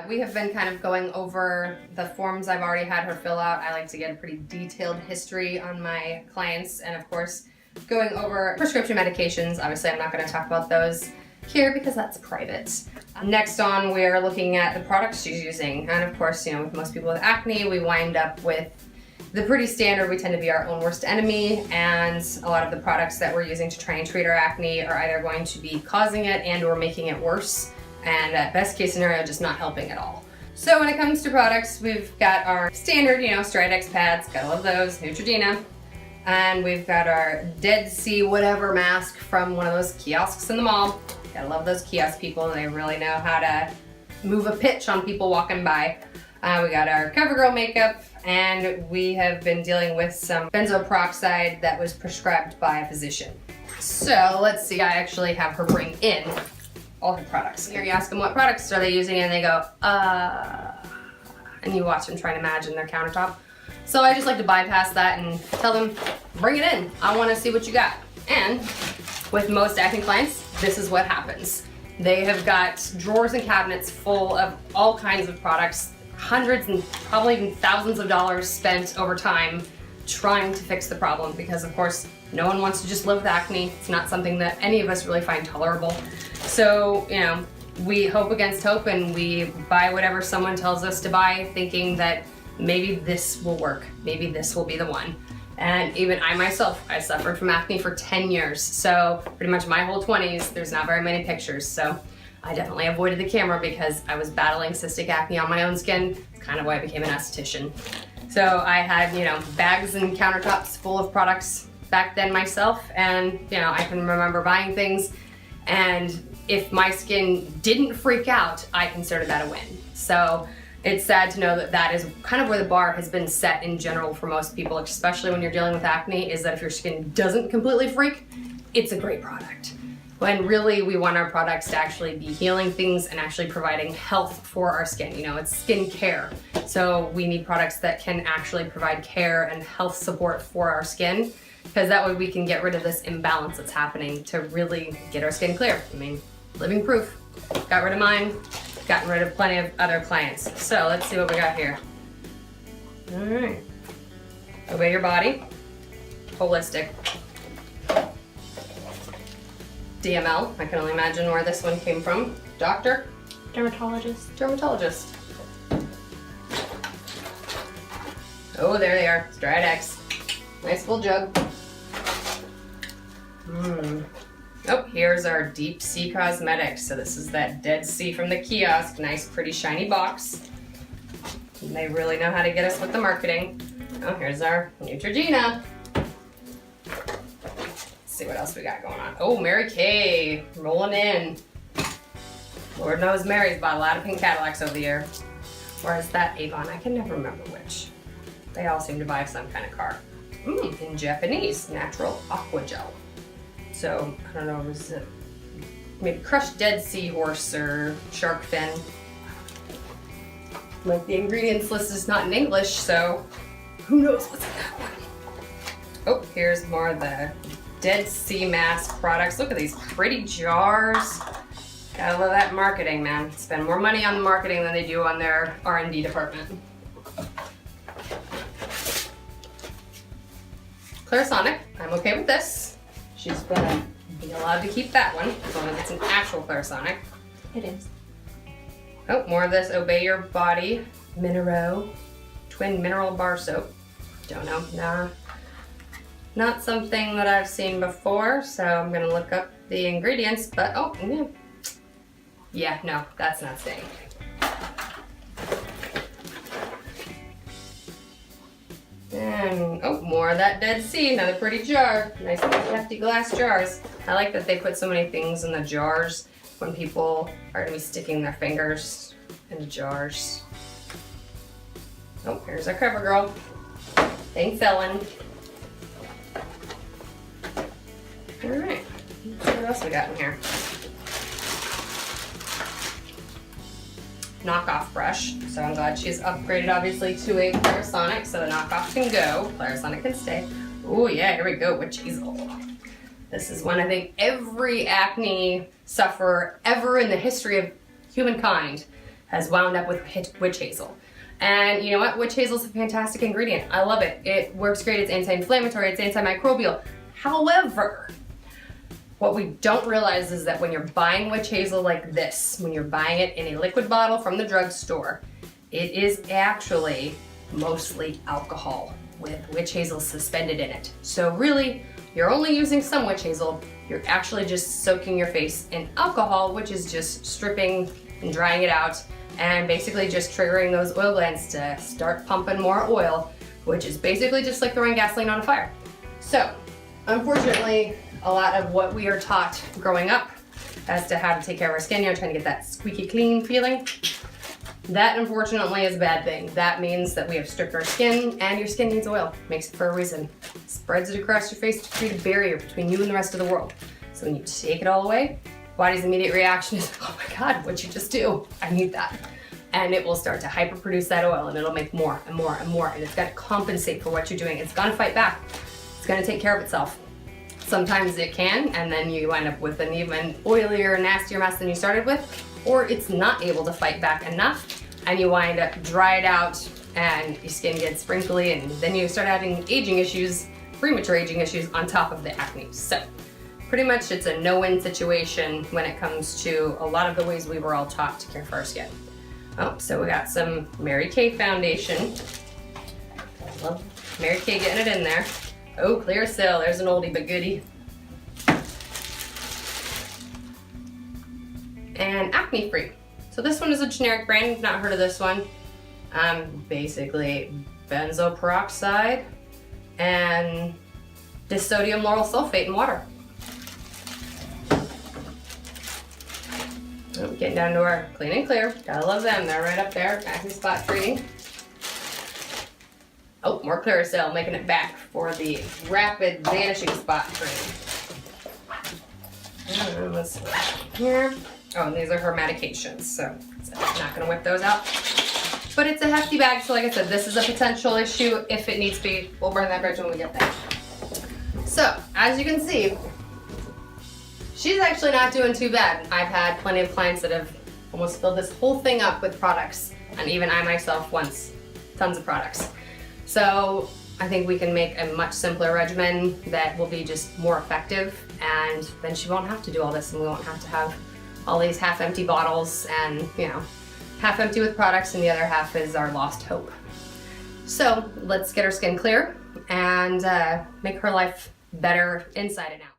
we have been kind of going over the forms I've already had her fill out. I like to get a pretty detailed history on my clients, and of course, going over prescription medications. Obviously, I'm not going to talk about those here because that's private. Next on, we're looking at the products she's using. And of course, you know, with most people with acne, we wind up with the pretty standard. We tend to be our own worst enemy, and a lot of the products that we're using to try and treat our acne are either going to be causing it and or making it worse, and at best case scenario, just not helping at all. So when it comes to products, we've got our standard, you know, Stridex pads, gotta love those, Neutrogena, and we've got our Dead Sea whatever mask from one of those kiosks in the mall. Gotta love those kiosk people, they really know how to move a pitch on people walking by. We got our CoverGirl makeup, and we have been dealing with some benzoyl peroxide that was prescribed by a physician. So let's see, I actually have her bring in all her products. Here you ask them what products are they using, and they go, and you watch them try to imagine their countertop. So I just like to bypass that and tell them, bring it in. I wanna see what you got. And with most acne clients, this is what happens. They have got drawers and cabinets full of all kinds of products, hundreds and probably even thousands of dollars spent over time trying to fix the problem, because of course no one wants to just live with acne. It's not something that any of us really find tolerable. So, you know, we hope against hope and we buy whatever someone tells us to buy, thinking that maybe this will work, maybe this will be the one. And even I myself, I suffered from acne for 10 years. So pretty much my whole 20s, there's not very many pictures. So I definitely avoided the camera because I was battling cystic acne on my own skin. It's kind of why I became an esthetician. So I had, you know, bags and countertops full of products back then myself. And, you know, I can remember buying things, and if my skin didn't freak out, I considered that a win. So it's sad to know that that is kind of where the bar has been set in general for most people, especially when you're dealing with acne, is that if your skin doesn't completely freak, it's a great product. When really we want our products to actually be healing things and actually providing health for our skin. You know, it's skin care. So we need products that can actually provide care and health support for our skin, because that way we can get rid of this imbalance that's happening to really get our skin clear. I mean, living proof. Got rid of mine, gotten rid of plenty of other clients. So let's see what we got here. All right. Obey Your Body, holistic. DML, I can only imagine where this one came from. Doctor? Dermatologist. Dermatologist. Oh, there they are, Stridex. Nice full jug. Oh, here's our Deep Sea Cosmetics. So this is that Dead Sea from the kiosk. Nice, pretty shiny box. And they really know how to get us with the marketing. Oh, here's our Neutrogena. See what else we got going on. Oh, Mary Kay, rolling in. Lord knows Mary's bought a lot of pink Cadillacs over the year. Or is that Avon? I can never remember which. They all seem to buy some kind of car. In Japanese, natural aqua gel. So, I don't know, was it maybe crushed dead seahorse or shark fin? Like, the ingredients list is not in English, so who knows what's in that one. Oh, here's more of the Dead Sea mask products. Look at these pretty jars. Gotta love that marketing, man. Spend more money on the marketing than they do on their R&D department. Clarisonic, I'm okay with this. She's gonna be allowed to keep that one, as long as it's an actual Clarisonic. It is. Oh, more of this Obey Your Body Minero Twin Mineral Bar Soap. Don't know, nah. Not something that I've seen before, so I'm gonna look up the ingredients, but oh, yeah. Yeah, no, that's not staying. And, oh, more of that Dead Sea, another pretty jar. Nice hefty glass jars. I like that they put so many things in the jars when people are gonna be sticking their fingers into jars. Oh, here's our CoverGirl. Thanks, Ellen. All right, let's see what else we got in here. Knockoff brush. So I'm glad she's upgraded obviously to a Clarisonic, so the knockoff can go, Clarisonic can stay. Oh yeah, here we go, witch hazel. This is one I think every acne sufferer ever in the history of humankind has wound up with witch hazel. And you know what? Witch hazel is a fantastic ingredient. I love it. It works great. It's anti-inflammatory. It's antimicrobial. However, what we don't realize is that when you're buying witch hazel like this, when you're buying it in a liquid bottle from the drugstore, it is actually mostly alcohol with witch hazel suspended in it. So really, you're only using some witch hazel. You're actually just soaking your face in alcohol, which is just stripping and drying it out and basically just triggering those oil glands to start pumping more oil, which is basically just like throwing gasoline on a fire. So, unfortunately, a lot of what we are taught growing up as to how to take care of our skin, trying to get that squeaky clean feeling, that unfortunately is a bad thing. That means that we have stripped our skin, and your skin needs oil. Makes it for a reason. Spreads it across your face to create a barrier between you and the rest of the world. So when you take it all away, body's immediate reaction is, oh my God, what'd you just do? I need that. And it will start to hyperproduce that oil, and it'll make more and more and more, and it's got to compensate for what you're doing. It's gonna fight back. It's gonna take care of itself. Sometimes it can, and then you wind up with an even oilier, nastier mess than you started with, or it's not able to fight back enough, and you wind up dried out, and your skin gets wrinkly, and then you start having aging issues, premature aging issues on top of the acne. So pretty much it's a no-win situation when it comes to a lot of the ways we were all taught to care for our skin. Oh, so we got some Mary Kay foundation. I love Mary Kay getting it in there. Oh, Clear Cell, there's an oldie but goodie. And Acne Free. So this one is a generic brand, you've not heard of this one. Basically benzoyl peroxide and disodium lauryl sulfate in water. Oh, getting down to our Clean and Clear. Gotta love them, they're right up there. Acne spot treating. Oh, more Clearasil, making it back for the rapid vanishing spot cream. Let's see here. Oh, and these are her medications, so I'm not gonna whip those out. But it's a hefty bag, so like I said, this is a potential issue if it needs to be. We'll burn that bridge when we get there. So, as you can see, she's actually not doing too bad. I've had plenty of clients that have almost filled this whole thing up with products, and even I myself once, tons of products. So I think we can make a much simpler regimen that will be just more effective, and then she won't have to do all this, and we won't have to have all these half-empty bottles and, you know, half empty with products and the other half is our lost hope. So let's get her skin clear and make her life better inside and out.